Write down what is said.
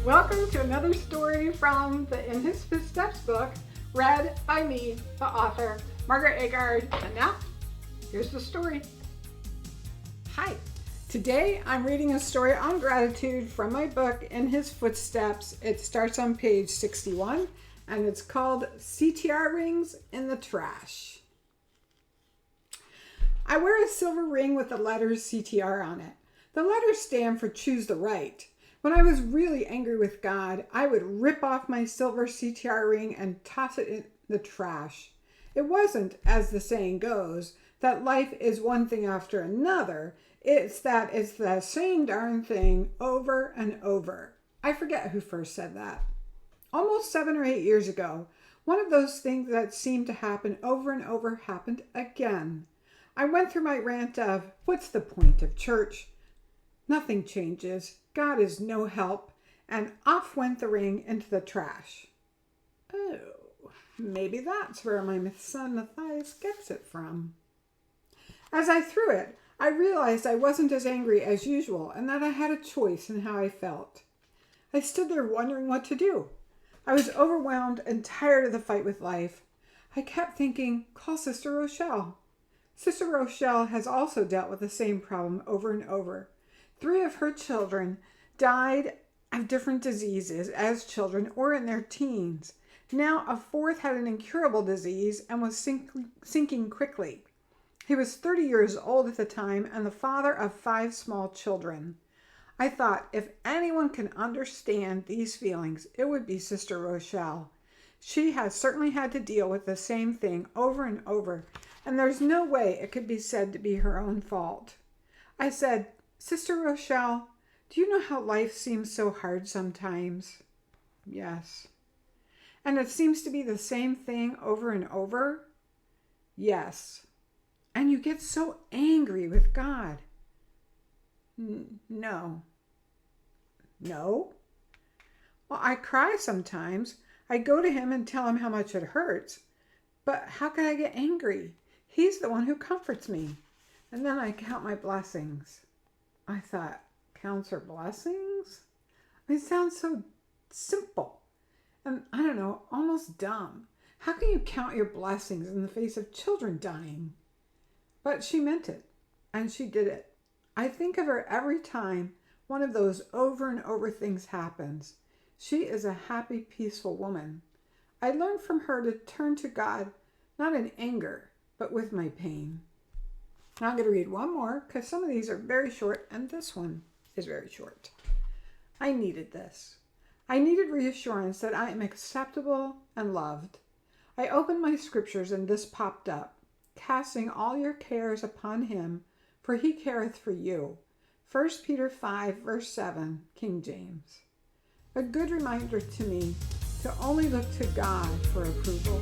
Welcome to another story from the In His Footsteps book, read by me, the author, Margaret Agard. And now, here's the story. Hi, today I'm reading a story on gratitude from my book, In His Footsteps. It starts on page 61, and it's called CTR Rings in the Trash. I wear a silver ring with the letters CTR on it. The letters stand for Choose the Right. When I was really angry with God, I would rip off my silver CTR ring and toss it in the trash. It wasn't, as the saying goes, that life is one thing after another. It's that it's the same darn thing over and over. I forget who first said that. Almost 7 or 8 years ago, one of those things that seemed to happen over and over happened again. I went through my rant of, what's the point of church? Nothing changes. God is no help. And off went the ring into the trash. Oh, maybe that's where my son Matthias gets it from. As I threw it, I realized I wasn't as angry as usual and that I had a choice in how I felt. I stood there wondering what to do. I was overwhelmed and tired of the fight with life. I kept thinking, call Sister Rochelle. Sister Rochelle has also dealt with the same problem over and over. 3 of her children died of different diseases as children or in their teens. Now a 4th had an incurable disease and was sinking quickly. He was 30 years old at the time and the father of 5 small children. I thought, if anyone can understand these feelings, it would be Sister Rochelle. She has certainly had to deal with the same thing over and over, and there's no way it could be said to be her own fault. I said, Sister Rochelle, do you know how life seems so hard sometimes? Yes. And it seems to be the same thing over and over? Yes. And you get so angry with God? No. No? Well, I cry sometimes. I go to him and tell him how much it hurts. But how can I get angry? He's the one who comforts me. And then I count my blessings. I thought, counts her blessings? It sounds so simple. And I don't know, almost dumb. How can you count your blessings in the face of children dying? But she meant it, and she did it. I think of her every time one of those over and over things happens. She is a happy, peaceful woman. I learned from her to turn to God, not in anger, but with my pain. Now I'm going to read one more because some of these are very short and this one is very short. I needed this. I needed reassurance that I am acceptable and loved. I opened my scriptures and this popped up. Casting all your cares upon him, for he careth for you. 1 Peter 5 verse 7, King James. A good reminder to me to only look to God for approval.